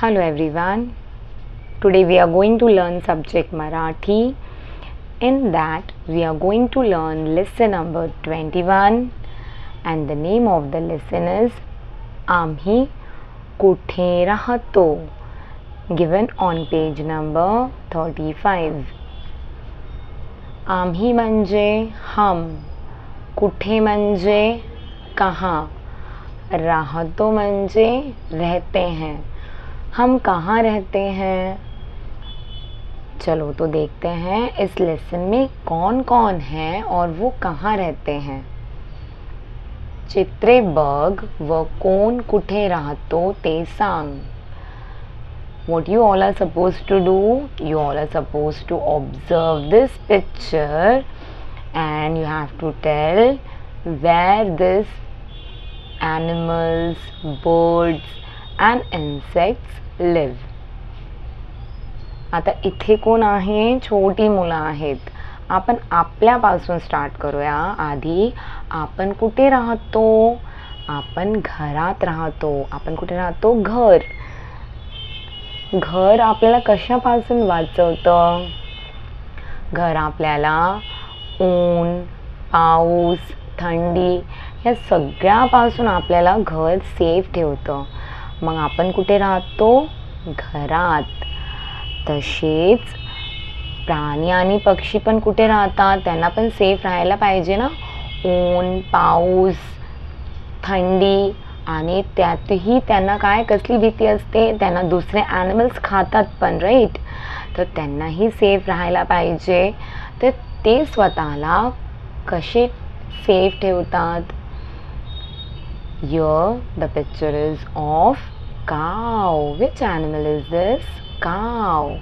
Hello everyone. Today we are going to learn subject Marathi. In that we are going to learn lesson number 21 and the name of the lesson is आम्ही कुठे राहतो, given on page number 35. आम्ही म्हणजे हम, कुठे म्हणजे कहाँ, राहतो म्हणजे रहते हैं, हम कहाँ रहते हैं। चलो तो देखते हैं इस लेसन में कौन कौन है और वो कहाँ रहते हैं। चित्रे बघ व कोण कुठे राहतो ते सांग। What you all are supposed to do? You all are supposed to observe this picture and you have to tell where this animals, birds and insects live. आता इथे कोण आहे? छोटी मुलं आहेत. आपण आपल्यापासून स्टार्ट करूया. आधी आपण कुठे राहतो? आपण घरात राहतो. आपण कुठे राहतो? घर. घर आपल्याला कशापासून वाचवतं? घर आपल्याला ऊन, पाऊस, थंडी या सगळ्यापासून आपल्याला घर सेफ ठेवतं. मग आपण कुठे राहतो? घरात. तसेच प्राणी आणि पक्षी पण कुठे राहतात? त्यांना पण सेफ राहायला पाहिजे ना. ऊन, पाऊस, थंडी आणि त्यातही त्यांना काय कसली भीती असते? त्यांना दुसरे ॲनिमल्स खातात पण, राईट. तर त्यांनाही सेफ राहायला पाहिजे. तर ते स्वतःला कसे सेफ ठेवतात? Here the picture is of cow. Which animal is this? Cow.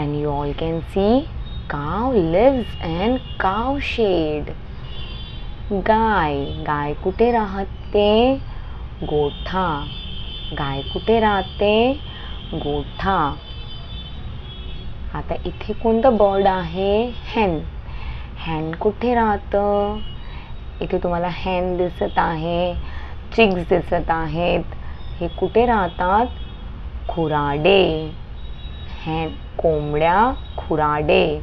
And you all can see cow lives in cow shade. गाय. गाय कुठे राहते? गोठा. गाय कुठे राहते? गोठा. आता इथे कोणतं बर्ड आहे? hen. hen कुठे राहतं? इथे तुम्हाला hen दिसत आहे, चिक्स दिसत आहेत. हे कुठे राहतात? खुराडे. hen कोंबड्या, खुराडे.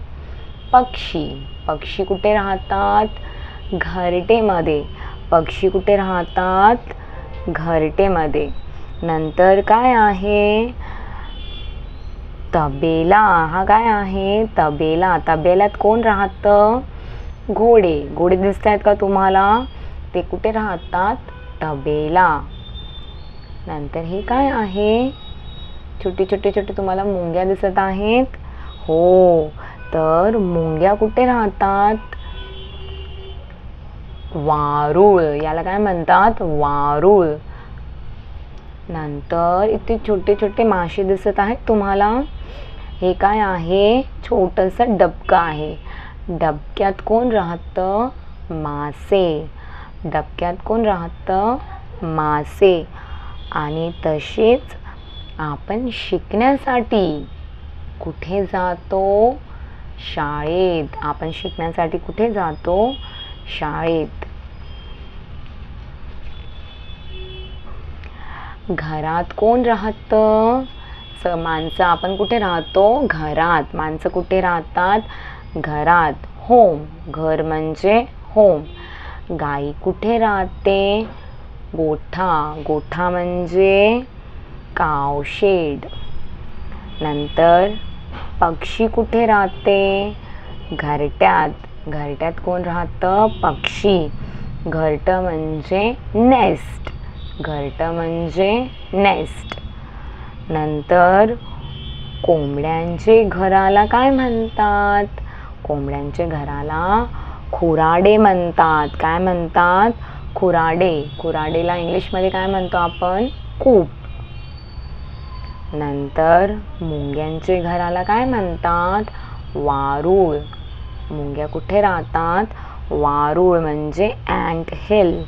पक्षी. पक्षी कुठे राहतात? घरटेमध्ये. पक्षी कुठे राहतात? घरटेमध्ये. नंतर काय आहे? तबेला. हा काय आहे? तबेला. तबेल्यात कोण राहतं? घोडे. घोडे दिसत आहेत का तुम्हाला? ते कुठे राहतात? तबेला. नंतर हे काय आहे? छोटे छोटे छोटे तुम्हाला मुंग्या दिसत आहेत. हो, तर मुंग्या कुठे राहतात? वारूळ. याला काय म्हणतात? वारूळ. नंतर इथे छोटे छोटे मासे दिसत आहेत तुम्हाला. हे काय आहे? छोटंसं डबकं आहे. डबक्यात कोण राहतं? मासे. डबक्यात कोण राहतं? मासे. आणि तसेच आपण शिकण्यासाठी कुठे जातो? शाळेत. आपण शिकण्यासाठी कुठे जातो? शाळेत. घरात कोण राहतं? माणसं. आपण कुठे राहतो? घरात. माणसं कुठे राहतात? घरात. होम. घर म्हणजे होम. गाई कुठे राहते? गोठा. गोठा म्हणजे काव शेड. नंतर पक्षी कुठे राहते? घरट्यात. घरट्यात कोण राहतं? पक्षी. घरटं म्हणजे नेस्ट. घरटं म्हणजे नेस्ट. नंतर कोंबड्यांचे घराला काय म्हणतात? कोंबड्यांचे घराला खुराडे म्हणतात. काय म्हणतात? खुराडे. खुराडेला इंग्लिशमध्ये काय म्हणतो आपण? कूप. नंतर मुंग्यांचे घराला काय म्हणतात? वारूळ. मुंग्या कुठे राहतात? वारूळ म्हणजे अँट हिल.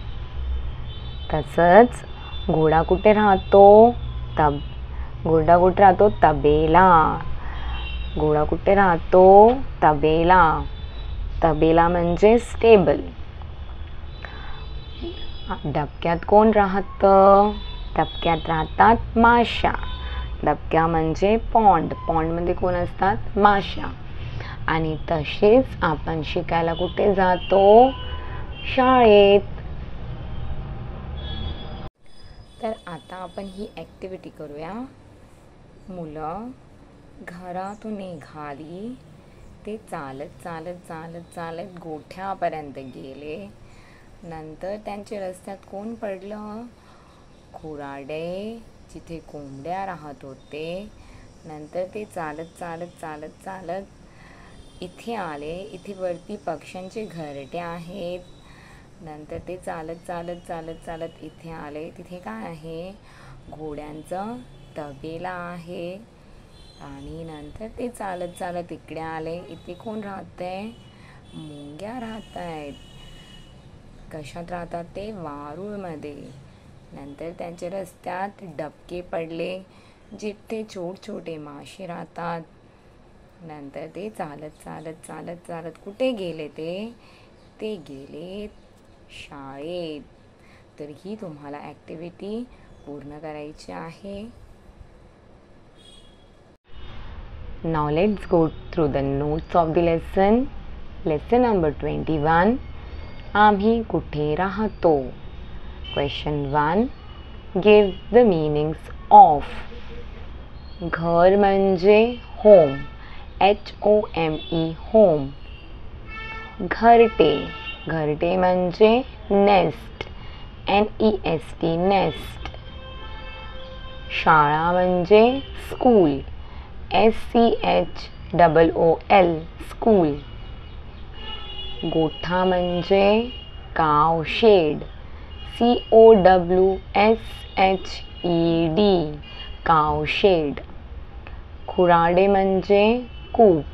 तसंच घोडा कुठे राहतो? घोडा कुठे राहतो? तबेला. घोडा कुठे राहतो? तबेला. तबेला म्हणजे स्टेबल. डबक्यात कोण राहतं? डबक्यात राहतात माशा. डबक्या म्हणजे पॉन्ड. पॉन्डमध्ये कोण असतात? माशा. आणि तसेच आपण शिकायला कुठे जातो? शाळेत. तर आता आपण ही ॲक्टिव्हिटी करूया. मुलं घरातून निघाली, ते चालत चालत चालत चालत गोठ्यापर्यंत गेले. नंतर त्यांच्या रस्त्यात कोण पडलं? खुराडे, जिथे कोंबड्या राहत होते. नंतर ते चालत चालत चालत चालत इथे आले. इथे वरती पक्ष्यांचे घरटे आहेत. नंतर ते चालत चालत चालत चालत इथे आले. तिथे काय आहे? घोड्यांचं तबेला आहे. आणि नंतर ते चालत चालत इकडे आले. इथे कोण राहतंय? मुंग्या राहत आहेत. कशात राहतात ते? वारूळमध्ये. नंतर त्यांच्या रस्त्यात डबके पडले, जिथे छोटे मासे राहतात. नंतर ते चालत चालत चालत चालत कुठे गेले? ते गेले शाळेत. तर ही तुम्हाला ॲक्टिव्हिटी पूर्ण करायची आहे. Now let's go through the notes of the lesson. Lesson number 21. आम्ही कुठे राहतो? Question 1. Give the meanings of. घर म्हणजे home. HOME home. घरटे. घरटे म्हणजे nest. NEST nest. शाळा म्हणजे school. SCHOOL school. गोठा म्हणजे cow shed. COWSHED cow shed. खुराडे म्हणजे कूप.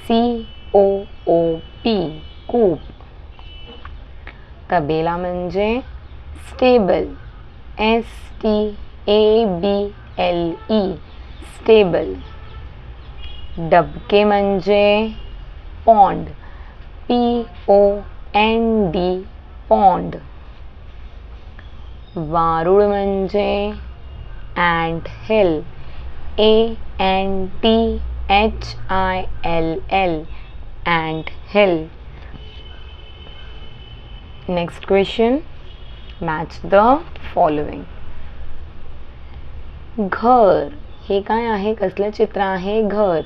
COOP कूप. तबेला म्हणजे stable. STABLE stable. डबके म्हणजे pond. POND pond. वारूळ म्हणजे ant hill. ANTHILL ant hill. Next question. Match the following. घर हे काय आहे? कसलं चित्र आहे? घर.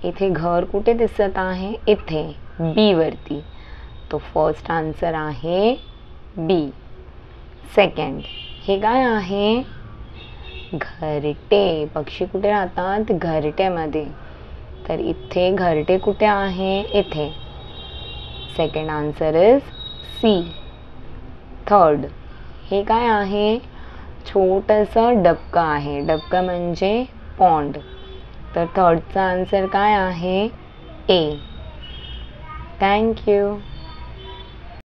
इथे घर कुठे दिसत आहे? इथे बी वरती. तो फर्स्ट आन्सर आहे बी. सेकंड, हे काय आहे? घरटे. पक्षी कुठे राहतात? घरट्यामध्ये. तर इथे घरटे कुठे आहे? इथे. Second answer is C. Third, हे काय आहे? छोटंसं डबकं आहे. डबकं म्हणजे पॉन्ड. तर थर्डचा आन्सर काय आहे? ए. Thank you.